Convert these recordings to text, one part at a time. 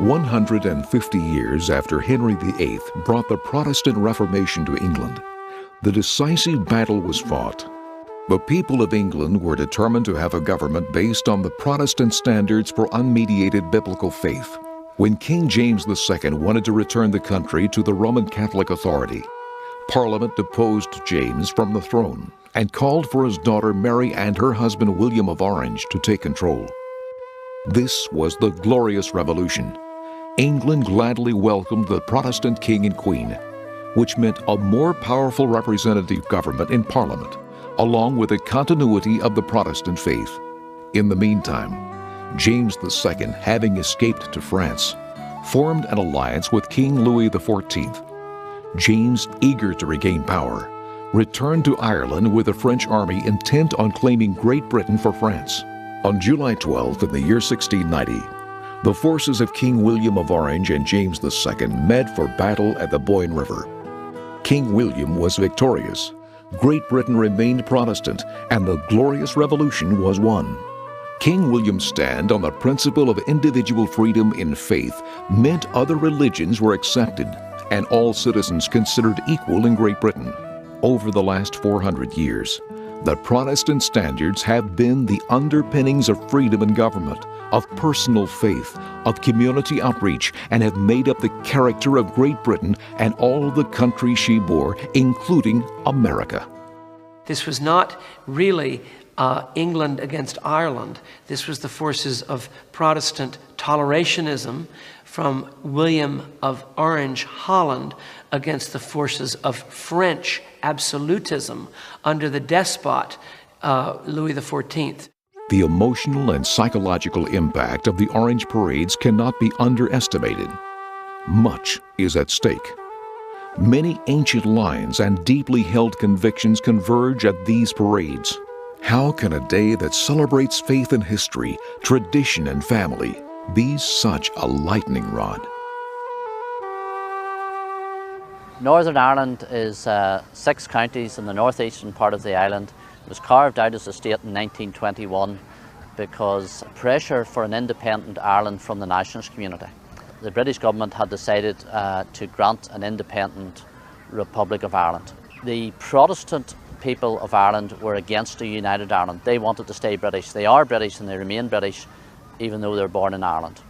150 years after Henry VIII brought the Protestant Reformation to England, the decisive battle was fought. The people of England were determined to have a government based on the Protestant standards for unmediated biblical faith. When King James II wanted to return the country to the Roman Catholic authority, Parliament deposed James from the throne and called for his daughter Mary and her husband William of Orange to take control. This was the Glorious Revolution. England gladly welcomed the Protestant king and queen, which meant a more powerful representative government in Parliament, along with the continuity of the Protestant faith. In the meantime, James II, having escaped to France, formed an alliance with King Louis XIV. James, eager to regain power, returned to Ireland with a French army intent on claiming Great Britain for France. On July 12th in the year 1690, the forces of King William of Orange and James II met for battle at the Boyne River. King William was victorious. Great Britain remained Protestant, and the Glorious Revolution was won. King William's stand on the principle of individual freedom in faith meant other religions were accepted and all citizens considered equal in Great Britain. Over the last 400 years, the Protestant standards have been the underpinnings of freedom in government, of personal faith, of community outreach, and have made up the character of Great Britain and all the countries she bore, including America. This was not really England against Ireland. This was the forces of Protestant tolerationism from William of Orange, Holland, against the forces of French absolutism under the despot Louis XIV. The emotional and psychological impact of the Orange Parades cannot be underestimated. Much is at stake. Many ancient lines and deeply held convictions converge at these parades. How can a day that celebrates faith and history, tradition and family, be such a lightning rod? Northern Ireland is 6 counties in the northeastern part of the island. It was carved out as a state in 1921 because pressure for an independent Ireland from the nationalist community. The British government had decided to grant an independent Republic of Ireland. The Protestant people of Ireland were against a united Ireland. They wanted to stay British. They are British and they remain British even though they're born in Ireland.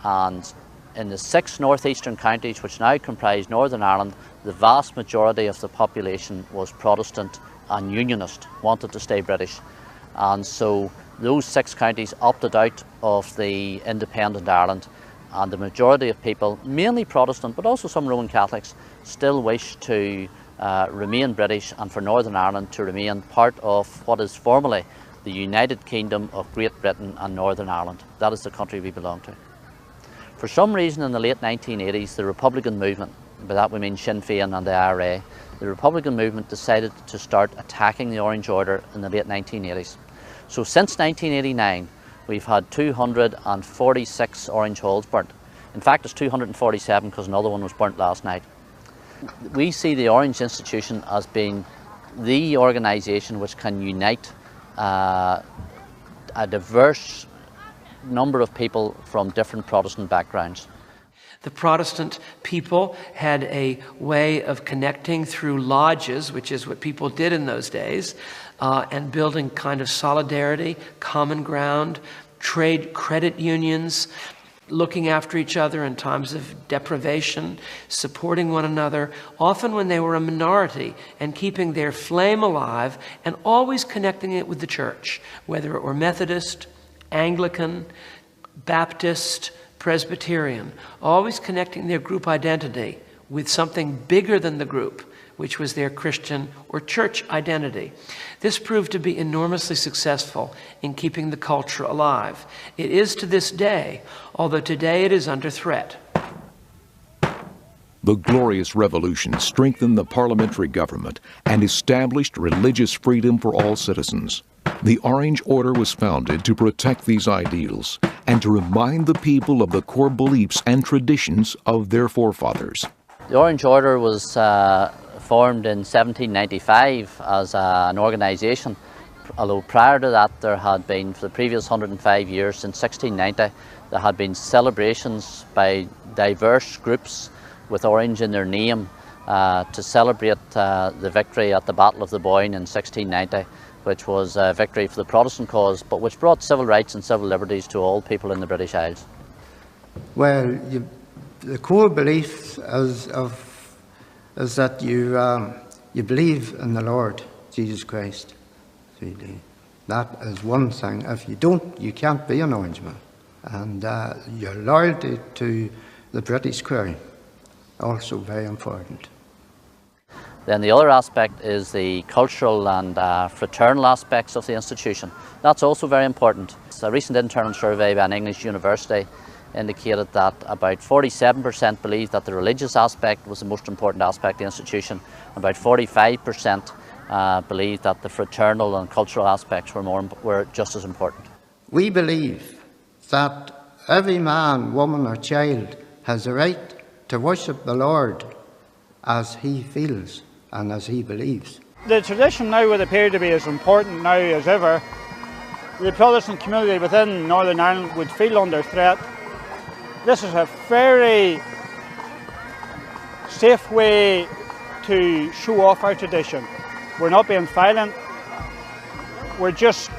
And in the 6 northeastern counties which now comprise Northern Ireland, the vast majority of the population was Protestant and Unionist, wanted to stay British. And so those 6 counties opted out of the independent Ireland, and the majority of people, mainly Protestant but also some Roman Catholics, still wish to remain British and for Northern Ireland to remain part of what is formerly the United Kingdom of Great Britain and Northern Ireland. That is the country we belong to. For some reason in the late 1980s, the Republican movement, by that we mean Sinn Féin and the IRA, the Republican movement decided to start attacking the Orange Order in the late 1980s. So since 1989, we've had 246 Orange Halls burnt. In fact, it's 247 because another one was burnt last night. We see the Orange Institution as being the organisation which can unite a diverse number of people from different Protestant backgrounds. The Protestant people had a way of connecting through lodges, which is what people did in those days, and building kind of solidarity, common ground, trade credit unions, looking after each other in times of deprivation, supporting one another, often when they were a minority, and keeping their flame alive and always connecting it with the church, whether it were Methodist, Anglican, Baptist, Presbyterian, always connecting their group identity with something bigger than the group, which was their Christian or church identity. This proved to be enormously successful in keeping the culture alive. It is to this day, although today it is under threat. The Glorious Revolution strengthened the parliamentary government and established religious freedom for all citizens. The Orange Order was founded to protect these ideals and to remind the people of the core beliefs and traditions of their forefathers. The Orange Order was formed in 1795 as an organisation, although prior to that there had been, for the previous 105 years, since 1690, There had been celebrations by diverse groups with orange in their name to celebrate the victory at the Battle of the Boyne in 1690, which was a victory for the Protestant cause, but which brought civil rights and civil liberties to all people in the British Isles. Well, the core belief is that you believe in the Lord Jesus Christ. That is one thing. If you don't, you can't be an Orangeman. And your loyalty to the British Crown, also very important. Then the other aspect is the cultural and fraternal aspects of the institution. That's also very important. A recent internal survey by an English university indicated that about 47% believed that the religious aspect was the most important aspect of the institution. About 45% believed that the fraternal and cultural aspects were just as important. We believe that every man, woman or child has a right to worship the Lord as he feels and as he believes. The tradition now would appear to be as important now as ever. The Protestant community within Northern Ireland would feel under threat. This is a very safe way to show off our tradition. We're not being violent, we're just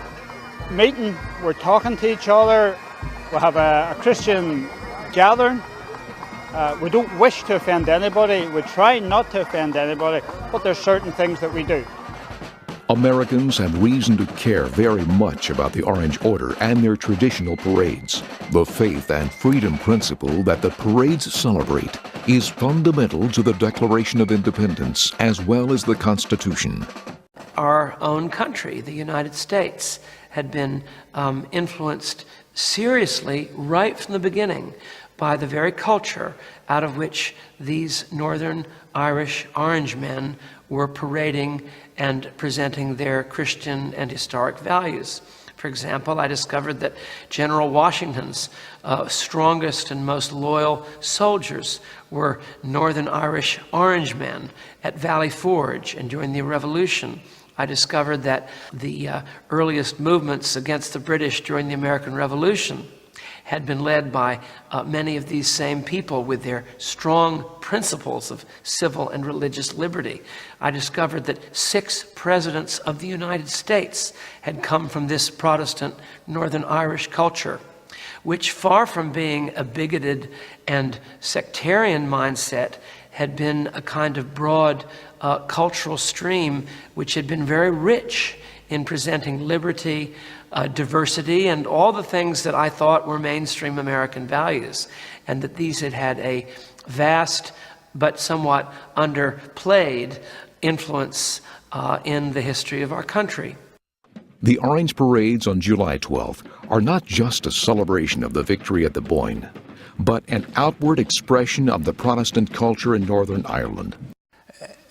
meeting, we're talking to each other, we have a Christian gathering. We don't wish to offend anybody, we try not to offend anybody, but there's certain things that we do. Americans have reason to care very much about the Orange Order and their traditional parades. The faith and freedom principle that the parades celebrate is fundamental to the Declaration of Independence as well as the Constitution. Our own country, the United States, had been influenced seriously right from the beginning by the very culture out of which these Northern Irish Orange men were parading and presenting their Christian and historic values. For example, I discovered that General Washington's strongest and most loyal soldiers were Northern Irish Orange men at Valley Forge and during the Revolution. I discovered that the earliest movements against the British during the American Revolution had been led by many of these same people with their strong principles of civil and religious liberty. I discovered that 6 presidents of the United States had come from this Protestant Northern Irish culture, which, far from being a bigoted and sectarian mindset, had been a kind of broad cultural stream which had been very rich in presenting liberty, diversity, and all the things that I thought were mainstream American values, and that these had had a vast but somewhat underplayed influence in the history of our country. The Orange Parades on July 12th are not just a celebration of the victory at the Boyne, but an outward expression of the Protestant culture in Northern Ireland.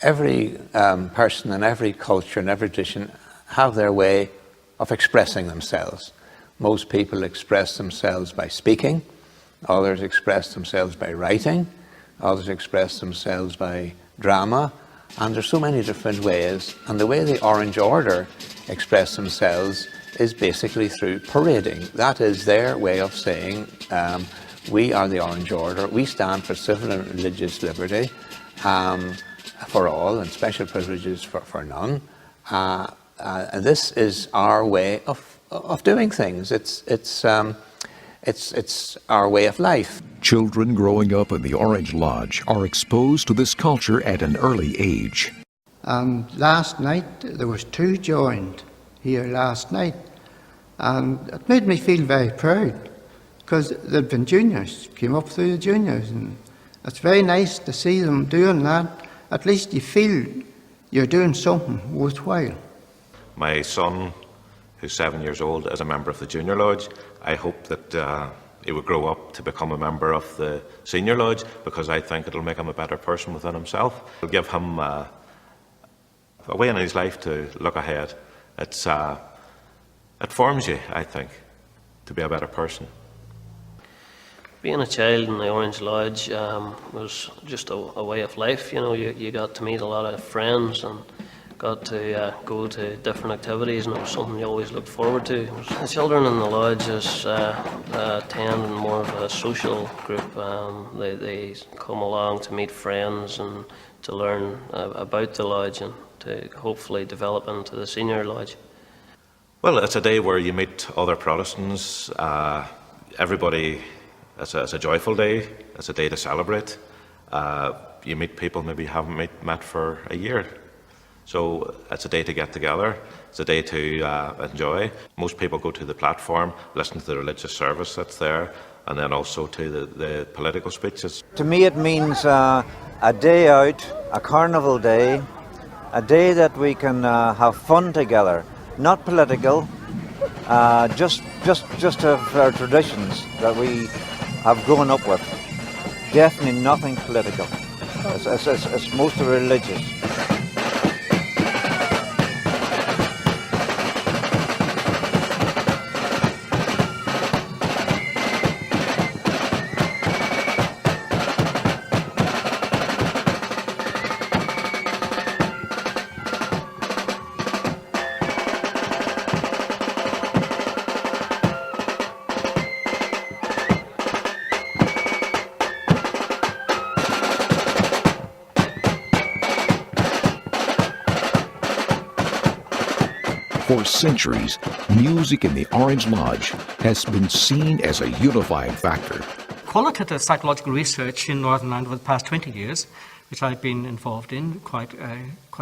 Every person and every culture and every tradition have their way of expressing themselves. Most people express themselves by speaking, others express themselves by writing, others express themselves by drama, and there's so many different ways. And the way the Orange Order express themselves is basically through parading. That is their way of saying, we are the Orange Order, we stand for civil and religious liberty for all and special privileges for none. And this is our way of doing things. It's our way of life. Children growing up in the Orange Lodge are exposed to this culture at an early age. And last night, there was 2 joined here last night. And it made me feel very proud, because they'd been juniors, came up through the juniors. And it's very nice to see them doing that. At least you feel you're doing something worthwhile. My son, who's 7 years old, is a member of the Junior Lodge. I hope that he would grow up to become a member of the Senior Lodge, because I think it'll make him a better person within himself. It'll give him a way in his life to look ahead. It forms you, I think, to be a better person. Being a child in the Orange Lodge was just a way of life. You know, you got to meet a lot of friends and got to go to different activities, and it was something you always looked forward to. The children in the lodge attend more of a social group. They come along to meet friends and to learn about the lodge and to hopefully develop into the senior lodge. Well, it's a day where you meet other Protestants. Everybody, it's a joyful day. It's a day to celebrate. You meet people maybe you haven't met for a year. So it's a day to get together. It's a day to enjoy. Most people go to the platform, listen to the religious service that's there, and then also to the political speeches. To me it means a day out, a carnival day, a day that we can have fun together. Not political, just of our traditions that we have grown up with. Definitely nothing political. It's mostly religious. For centuries, music in the Orange Lodge has been seen as a unifying factor. Qualitative psychological research in Northern Ireland over the past 20 years, which I've been involved in quite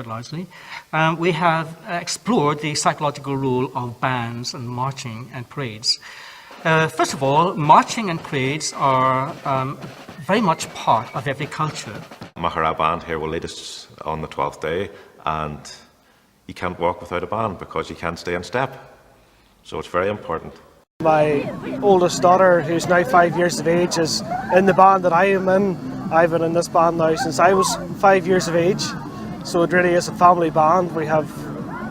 largely, we have explored the psychological role of bands and marching and parades. First of all, marching and parades are very much part of every culture. Machará band here will lead us on the 12th day, and you can't walk without a band because you can't stay in step. So it's very important. My oldest daughter, who's now 5 years of age, is in the band that I am in. I've been in this band now since I was 5 years of age. So it really is a family band. We have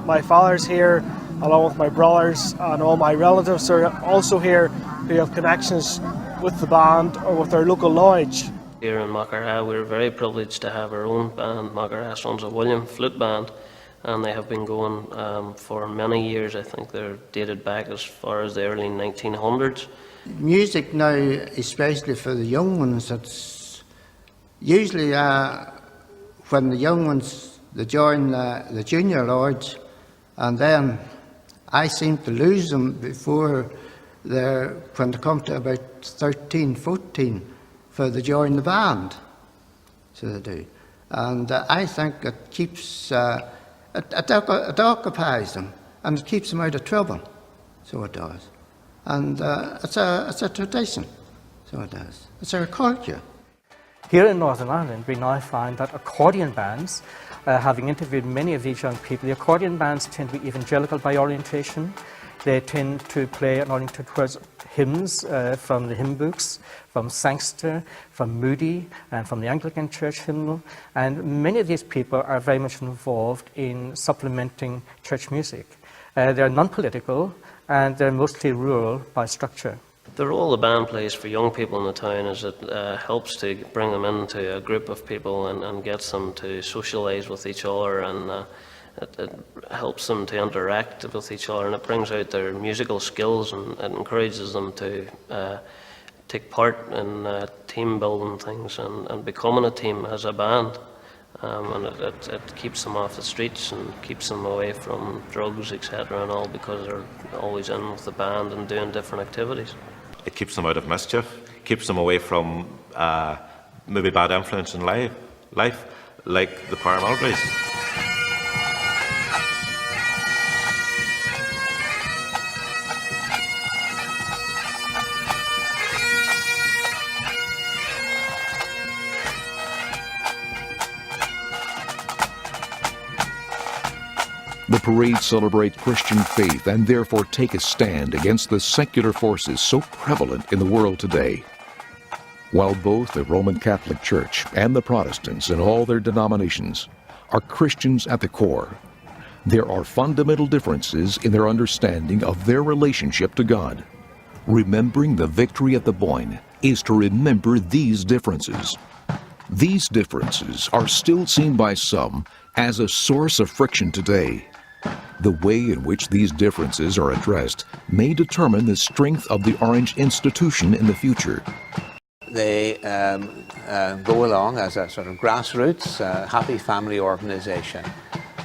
my father's here, along with my brothers, and all my relatives are also here who have connections with the band or with our local lodge. Here in Machará, we're very privileged to have our own band, Machará Sons of William Flute Band. And they have been going for many years. I think they're dated back as far as the early 1900s. Music now, especially for the young ones, it's usually when the young ones they join the junior lodge, and then I seem to lose them before when they come to about 13, 14, for they join the band. So they do. And I think it keeps... It occupies them, and it keeps them out of trouble, so it does. And it's a tradition, so it does. It's our culture. Here in Northern Ireland, we now find that accordion bands, having interviewed many of these young people, the accordion bands tend to be evangelical by orientation. They tend to play and oriented towards hymns from the hymn books, from Sangster, from Moody, and from the Anglican Church hymnal. And many of these people are very much involved in supplementing church music. They're non-political, and they're mostly rural by structure. The role the band plays for young people in the town is it helps to bring them into a group of people and gets them to socialise with each other, and it helps them to interact with each other, and it brings out their musical skills, and it encourages them to take part in team building things and becoming a team as a band. And it keeps them off the streets and keeps them away from drugs, etc. and all, because they're always in with the band and doing different activities. It keeps them out of mischief, keeps them away from maybe bad influence in life like the paramilitaries. The parades celebrate Christian faith and therefore take a stand against the secular forces so prevalent in the world today. While both the Roman Catholic Church and the Protestants in all their denominations are Christians at the core, there are fundamental differences in their understanding of their relationship to God. Remembering the victory at the Boyne is to remember these differences. These differences are still seen by some as a source of friction today. The way in which these differences are addressed may determine the strength of the Orange institution in the future. They go along as a sort of grassroots, happy family organisation.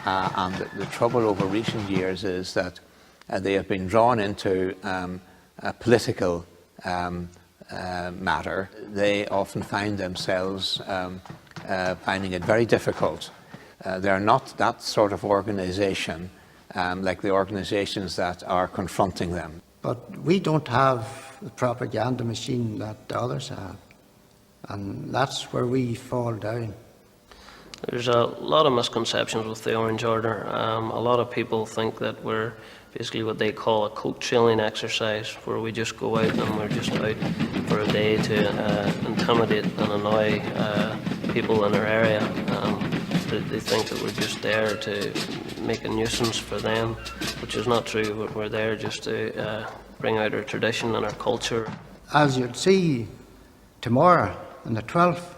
And the trouble over recent years is that they have been drawn into a political matter. They often find themselves finding it very difficult. They're not that sort of organisation like the organisations that are confronting them. But we don't have the propaganda machine that the others have, and that's where we fall down. There's a lot of misconceptions with the Orange Order. A lot of people think that we're basically what they call a coat trailing exercise, where we just go out and we're just out for a day to intimidate and annoy people in our area. They think that we're just there to make a nuisance for them, which is not true. We're there just to bring out our tradition and our culture. As you'd see tomorrow on the 12th,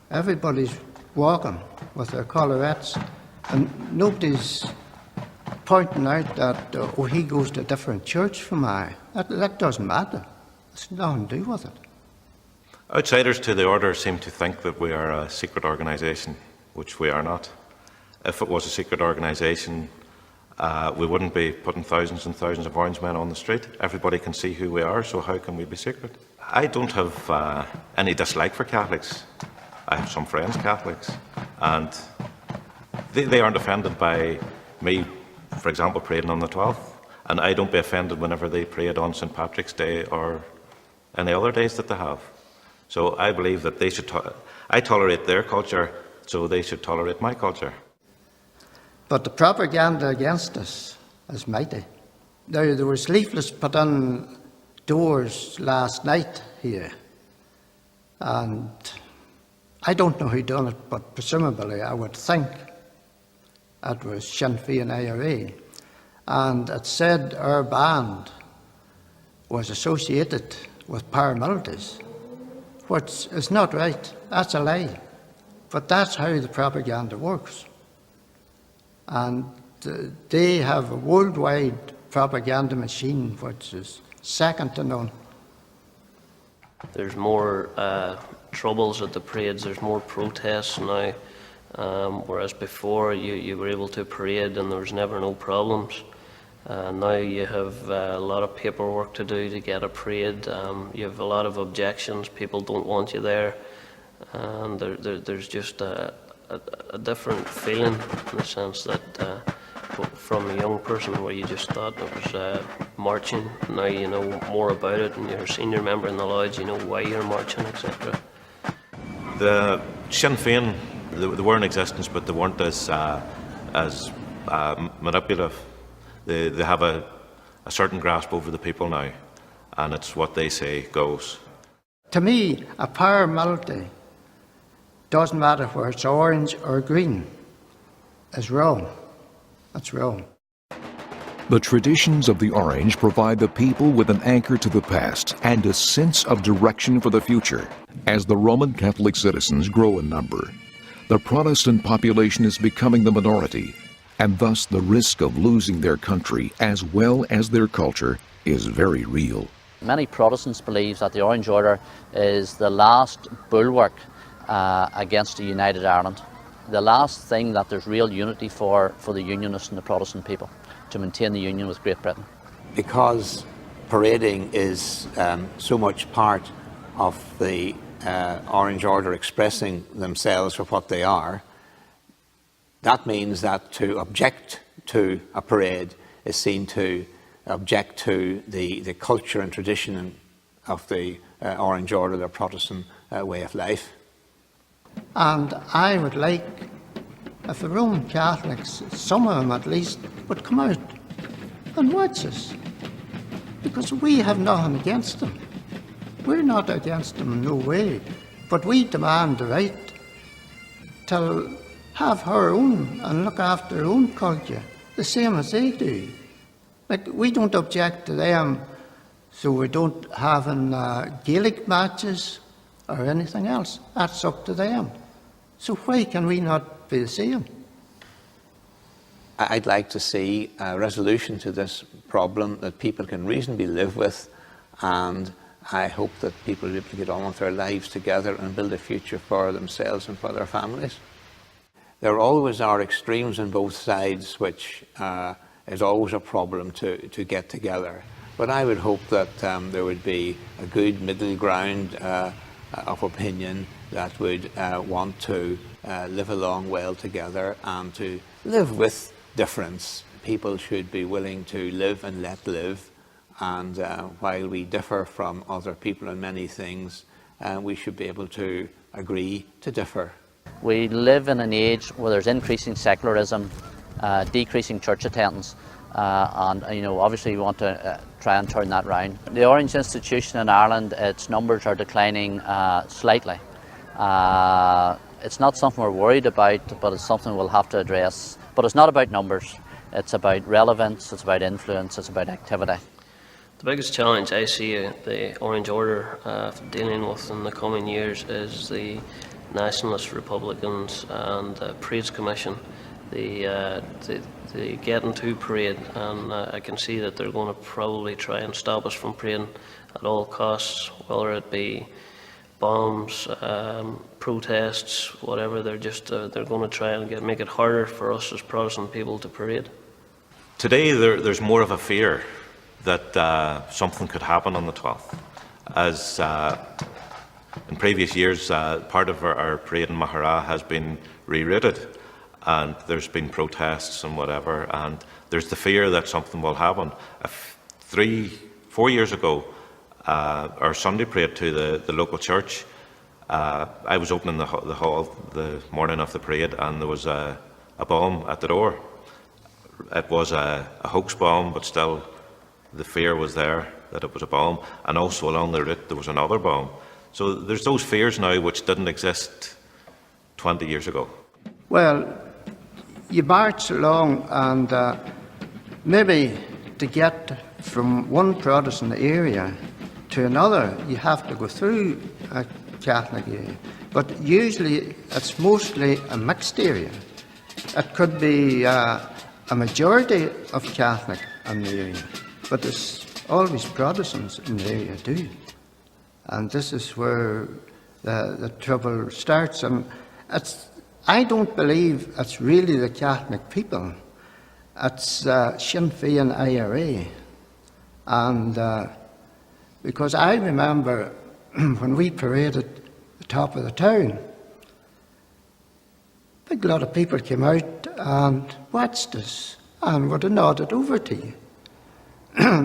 everybody's walking with their collarettes, and nobody's pointing out that, oh, he goes to a different church from I. That doesn't matter. It's nothing to do with it. Outsiders to the order seem to think that we are a secret organisation, which we are not. If it was a secret organisation, we wouldn't be putting thousands and thousands of orange men on the street. Everybody can see who we are, so how can we be secret? I don't have any dislike for Catholics. I have some friends Catholics, and they aren't offended by me, for example, praying on the 12th, and I don't be offended whenever they prayed on St. Patrick's Day or any other days that they have. So I believe that they should. I tolerate their culture, so they should tolerate my culture. But the propaganda against us is mighty. There was leaflets put on doors last night here, and I don't know who done it, but presumably I would think it was Sinn Féin IRA, and it said our band was associated with paramilitaries, which is not right. That's a lie. But that's how the propaganda works. And they have a worldwide propaganda machine which is second to none. There's more troubles at the parades, there's more protests now, whereas before you were able to parade and there was never no problems. Now you have a lot of paperwork to do to get a parade, you have a lot of objections, people don't want you there, and there's just a different feeling in the sense that from a young person where you just thought it was marching, now you know more about it and you're a senior member in the lodge, you know why you're marching, etc. The Sinn Féin, they were in existence, but they weren't as manipulative. They have a certain grasp over the people now, and it's what they say goes. To me, a paramilitary, doesn't matter whether it's orange or green, is wrong. That's wrong. The traditions of the Orange provide the people with an anchor to the past and a sense of direction for the future. As the Roman Catholic citizens grow in number, the Protestant population is becoming the minority, and thus the risk of losing their country as well as their culture is very real. Many Protestants believe that the Orange Order is the last bulwark against a united Ireland, the last thing that there's real unity for the Unionists and the Protestant people, to maintain the union with Great Britain. Because parading is so much part of the Orange Order expressing themselves for what they are, that means that to object to a parade is seen to object to the culture and tradition of the Orange Order, the Protestant way of life. And I would like, if the Roman Catholics, some of them at least, would come out and watch us. Because we have nothing against them. We're not against them in no way. But we demand the right to have our own and look after our own culture, the same as they do. Like, we don't object to them, so we don't have Gaelic matches or anything else. That's up to them. So why can we not be the same? I'd like to see a resolution to this problem that people can reasonably live with, and I hope that people will be able to get on with their lives together and build a future for themselves and for their families. There always are extremes on both sides, which is always a problem to get together. But I would hope that there would be a good middle ground of opinion that would want to live along well together and to live with difference. People should be willing to live and let live, and while we differ from other people in many things, we should be able to agree to differ. We live in an age where there's increasing secularism, decreasing church attendance, and obviously we want to try and turn that round. The Orange Institution in Ireland, its numbers are declining slightly. It's not something we're worried about, but it's something we'll have to address. But it's not about numbers, it's about relevance, it's about influence, it's about activity. The biggest challenge I see the Orange Order dealing with in the coming years is the Nationalist Republicans and the Parades Commission. The Getting To parade, and I can see that they're going to probably try and stop us from parading at all costs, whether it be bombs, protests, whatever. They're going to try and make it harder for us as Protestant people to parade. Today there's more of a fear that something could happen on the 12th. As in previous years, part of our parade in Maghera has been rerouted, and there's been protests and whatever, and there's the fear that something will happen. 4 years ago, our Sunday parade to the local church, I was opening the hall the morning of the parade, and there was a bomb at the door. It was a hoax bomb, but still the fear was there that it was a bomb, and also along the route there was another bomb. So there's those fears now which didn't exist 20 years ago. Well, you march along, and maybe to get from one Protestant area to another, you have to go through a Catholic area. But usually it's mostly a mixed area. It could be a majority of Catholic in the area, but there's always Protestants in the area too. And this is where the trouble starts. And I don't believe it's really the Catholic people. It's Sinn Féin IRA. And because I remember when we paraded at the top of the town, a big lot of people came out and watched us and would have nodded over to you.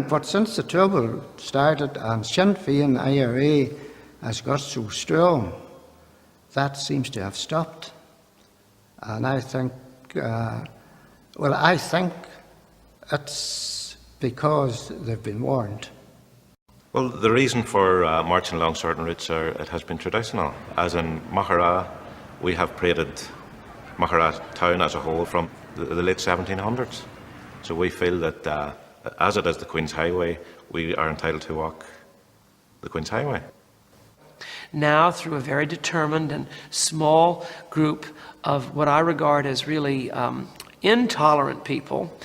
But since the trouble started and Sinn Féin IRA has got so strong, that seems to have stopped. And I think, I think it's because they've been warned. Well, the reason for marching along certain routes it has been traditional. As in Maghera, we have paraded Maghera town as a whole from the late 1700s. So we feel that as it is the Queen's Highway, we are entitled to walk the Queen's Highway. Now, through a very determined and small group of what I regard as really intolerant people,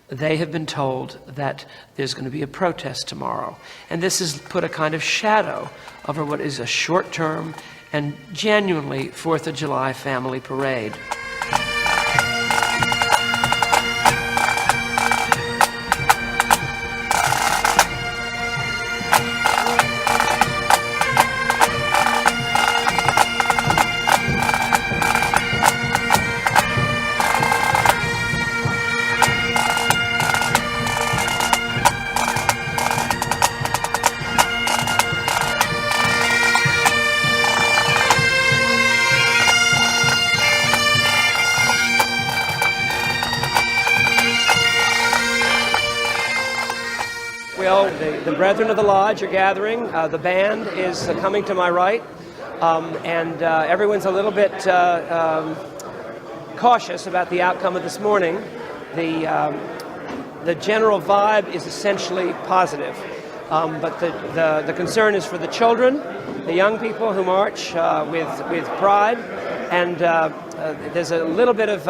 they have been told that there's going to be a protest tomorrow. And this has put a kind of shadow over what is a short-term and genuinely 4th of July family parade. The Brethren of the Lodge are gathering. The band is coming to my right, and everyone's a little bit cautious about the outcome of this morning. The general vibe is essentially positive, but the concern is for the children, the young people who march with pride, and there's a little bit of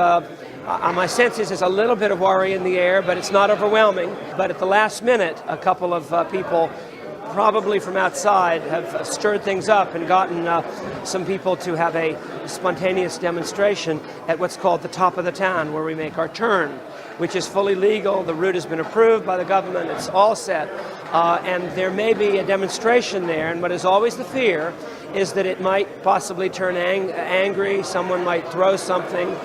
My sense is there's a little bit of worry in the air, but it's not overwhelming. But at the last minute, a couple of people, probably from outside, have stirred things up and gotten some people to have a spontaneous demonstration at what's called the top of the town, where we make our turn, which is fully legal. The route has been approved by the government. It's all set. And there may be a demonstration there. And what is always the fear is that it might possibly turn angry. Someone might throw something.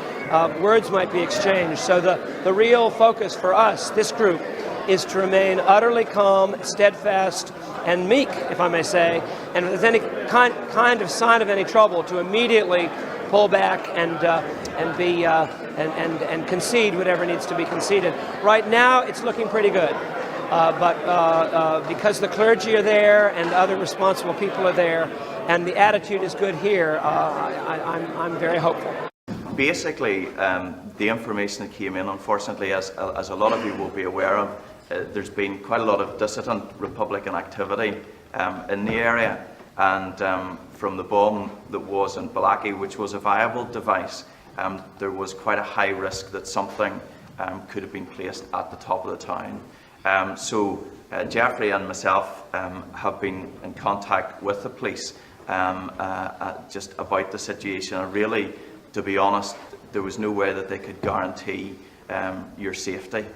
Words might be exchanged. So the real focus for us, this group, is to remain utterly calm, steadfast, and meek, if I may say. And if there's any kind of sign of any trouble, to immediately pull back and concede whatever needs to be conceded. Right now, it's looking pretty good. But because the clergy are there and other responsible people are there, and the attitude is good here, I'm very hopeful. Basically, the information that came in, unfortunately, as a lot of you will be aware of, there's been quite a lot of dissident Republican activity in the area, and from the bomb that was in Ballachy, which was a viable device, there was quite a high risk that something could have been placed at the top of the town. So Jeffrey and myself have been in contact with the police just about the situation, and really, to be honest, there was no way that they could guarantee your safety.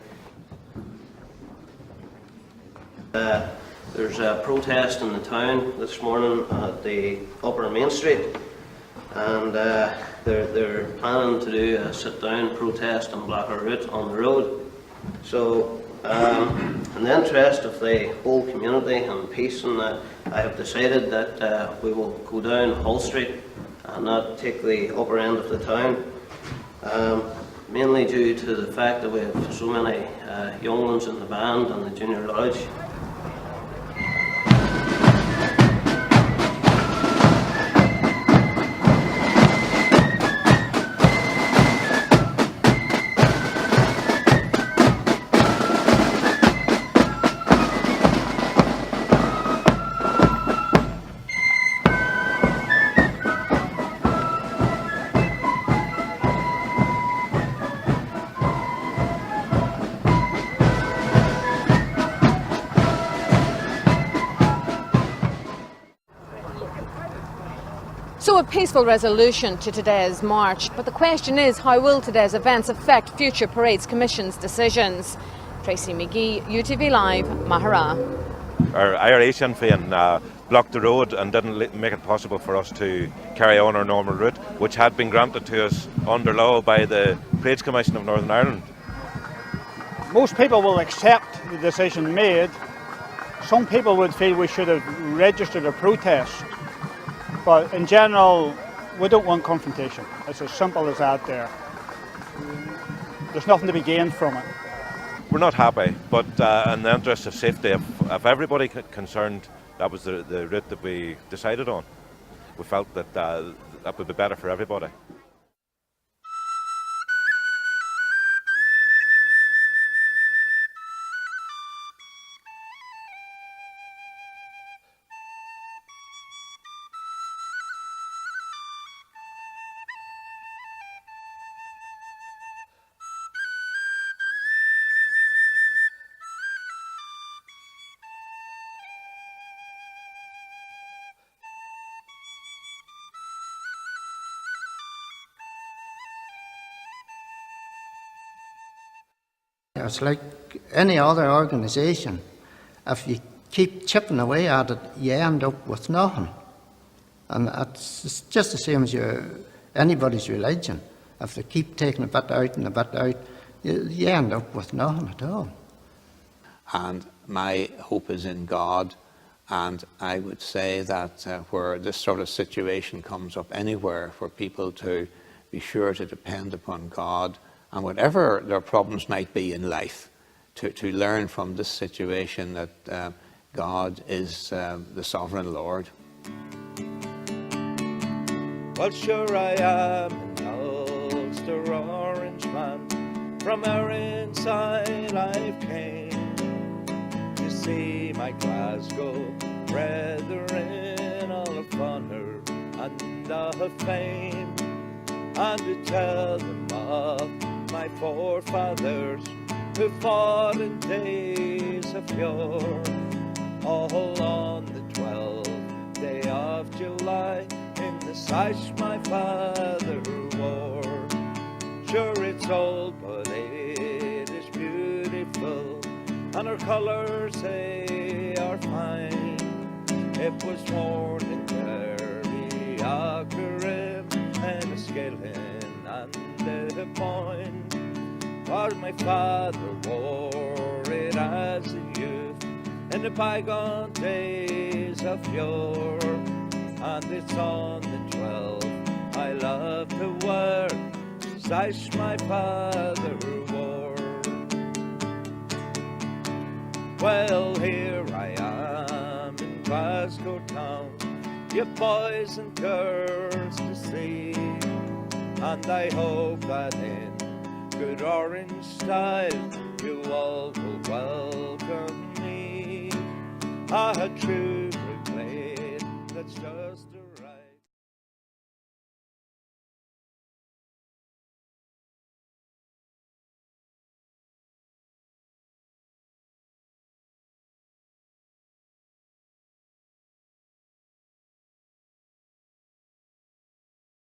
There's a protest in the town this morning at the Upper Main Street, and they're planning to do a sit-down protest on Blacker Route on the road. So, in the interest of the whole community and peace, and I have decided that we will go down Hull Street and not take the upper end of the town, mainly due to the fact that we have so many young ones in the band and the Junior Lodge. So a peaceful resolution to today's march, but the question is, how will today's events affect future Parades Commission's decisions? Tracy McGee, UTV Live, Mahara. Our IRA Sinn Féin blocked the road and didn't make it possible for us to carry on our normal route, which had been granted to us under law by the Parades Commission of Northern Ireland. Most people will accept the decision made. Some people would feel we should have registered a protest. But in general, we don't want confrontation. It's as simple as that there. There's nothing to be gained from it. We're not happy, but in the interest of safety of everybody concerned, that was the route that we decided on. We felt that that would be better for everybody. It's like any other organisation. If you keep chipping away at it, you end up with nothing. And it's just the same as anybody's religion. If they keep taking a bit out and a bit out, you end up with nothing at all. And my hope is in God, and I would say that where this sort of situation comes up anywhere, for people to be sure to depend upon God, and whatever their problems might be in life, to learn from this situation that God is the sovereign Lord. Well, sure I am an Ulster Orangeman, from our inside I've came to see my Glasgow brethren all of honour and of fame, and to tell them of my forefathers who fought in days of yore. All on the 12th day of July, in the sash my father wore. Sure, it's old, but it is beautiful, and her colours, they are fine. It was worn in Derry, Aughrim, and a Skellin and a point. But my father wore it as a youth in the bygone days of yore. And it's on the 12th I love to wear sash my father wore. Well, here I am in Glasgow town, you boys and girls to see, and I hope that in good orange style you all will welcome me. A true brigade, that's just